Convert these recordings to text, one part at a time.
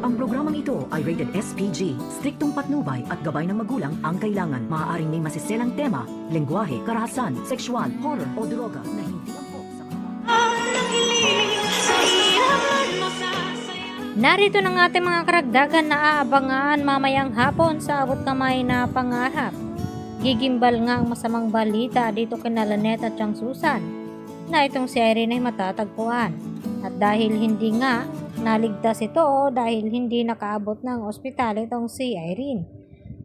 Ang programang ito ay rated SPG, striktong patnubay at gabay ng magulang ang kailangan. Maaaring may masiselang tema, lengguwahe, karahasan, sexual, horror o droga na hindi angkop sa Narito ng ating mga karagdagan na aabangan mamayang hapon sa abot kamay na pangarap. Gigimbal nga ang masamang balita dito kina Lynette at Chang Susan na itong si Irene ay matatagpuan. At dahil hindi nga naligtas ito dahil hindi nakaabot ng ospital itong si Irene.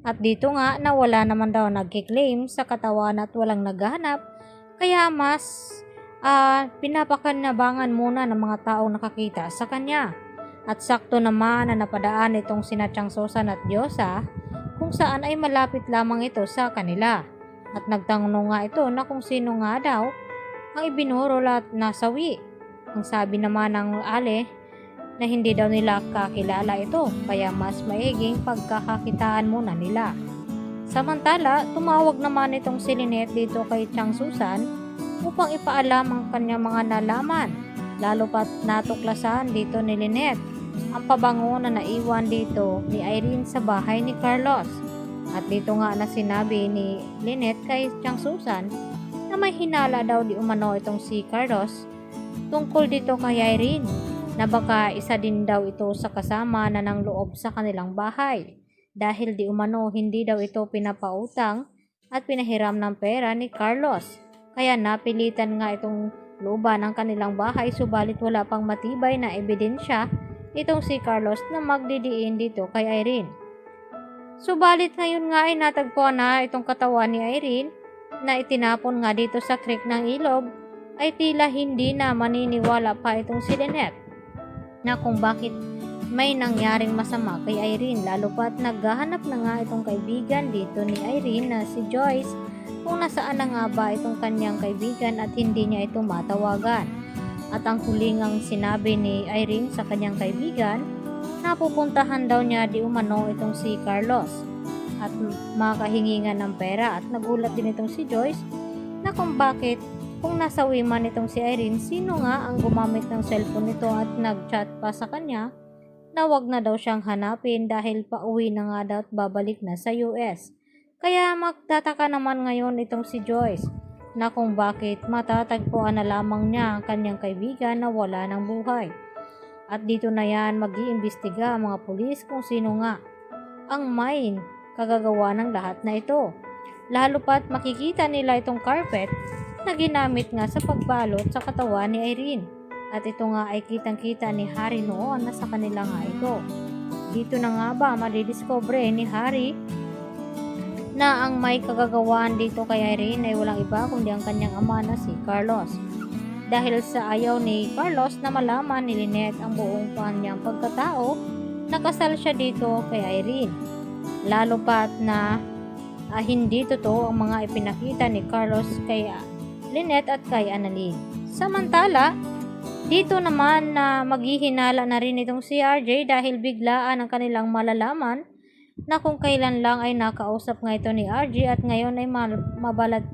At dito nga na wala naman daw nagkiklaim sa katawan at walang naghahanap, kaya mas pinapakanabangan muna ng mga taong nakakita sa kanya. At sakto naman na napadaan itong sina Chang Susan at Diyosa kung saan ay malapit lamang ito sa kanila. At nagtanong nga ito na kung sino nga daw ang ibinurol at nasawi. Ang sabi naman ng Ale na hindi daw nila kakilala ito kaya mas maiging pagkakakitaan muna nila. Samantala, tumawag naman itong si Lynette dito kay Chang Susan upang ipaalam ang kanyang mga nalaman. Lalo pat natuklasan dito ni Lynette ang pabango na naiwan dito ni Irene sa bahay ni Carlos. At dito nga na sinabi ni Lynette kay Chang Susan na may hinala daw di umano itong si Carlos tungkol dito kay Irene na baka isa din daw ito sa kasama na ng loob sa kanilang bahay dahil di umano hindi daw ito pinapautang at pinahiram ng pera ni Carlos. Kaya napilitan nga itong looban ng kanilang bahay subalit wala pang matibay na ebidensya itong si Carlos na magdidiin dito kay Irene. Subalit ngayon nga ay natagpuan na itong katawan ni Irene na itinapon nga dito sa creek ng ilog ay tila hindi na maniniwala pa itong si Lynette na kung bakit may nangyaring masama kay Irene, lalo pat naghahanap na nga itong kaibigan dito ni Irene na si Joyce kung nasaan na nga ba itong kanyang kaibigan at hindi niya ito matawagan. At ang huling ang sinabi ni Irene sa kanyang kaibigan na pupuntahan daw niya di umano itong si Carlos at makahingingan ng pera. At nagulat din itong si Joyce na kung bakit kung nasawi man itong si Irene, sino nga ang gumamit ng cellphone nito at nag-chat pa sa kanya na wag na daw siyang hanapin dahil pauwi na nga daw at babalik na sa US. Kaya magtataka naman ngayon itong si Joyce na kung bakit matatagpuan na lamang niya ang kanyang kaibigan na wala ng buhay. At dito na yan mag-iimbestiga ang mga pulis kung sino nga ang may kagagawa ng lahat na ito. Lalo pat makikita nila itong carpet na ginamit nga sa pagbalot sa katawan ni Irene. At ito nga ay kitang-kita ni Harry noon na sa kanila nga ito. Dito na nga ba madidiscover ni Harry na ang may kagagawaan dito kay Irene ay walang iba kundi ang kanyang ama na si Carlos. Dahil sa ayaw ni Carlos na malaman ni Lynette ang buong kanyang pagkatao, nakasal siya dito kay Irene. Lalo pat na hindi totoo ang mga ipinakita ni Carlos kay Lynette at kay Annalyn. Samantala, dito naman na maghihinala na rin itong si RJ dahil biglaan ang kanilang malalaman na kung kailan lang ay nakausap nga ito ni RJ at ngayon ay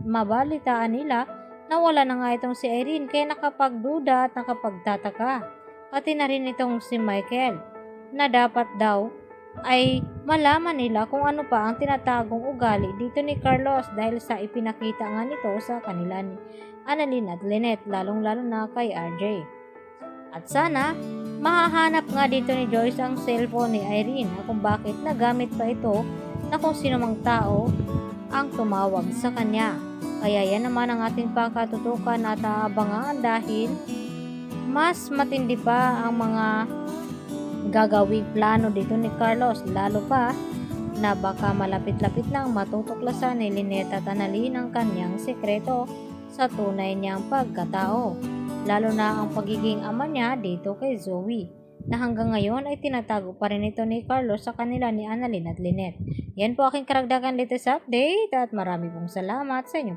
mabalitaan nila na wala na nga itong si Irene kaya nakapagduda at nakapagtataka. Pati na rin itong si Michael na dapat daw ay malaman nila kung ano pa ang tinatagong ugali dito ni Carlos dahil sa ipinakita nga nito sa kanila ni Annalyn at Lynette lalong-lalo na kay RJ. At sana mahahanap nga dito ni Joyce ang cellphone ni Irene na kung bakit nagamit pa ito na kung sino mang tao ang tumawag sa kanya. Kaya yan naman ang ating pagkatutukan at aabangan dahil mas matindi pa ang mga gagawing plano dito ni Carlos, lalo pa na baka malapit-lapit nang matutuklasan ni Lynette at Annalyn ang kanyang sekreto sa tunay niyang pagkatao, lalo na ang pagiging ama niya dito kay Zoe na hanggang ngayon ay tinatago pa rin ito ni Carlos sa kanila ni Annalyn at Lynette. Yan po aking karagdagan latest update at marami pong salamat sa inyo.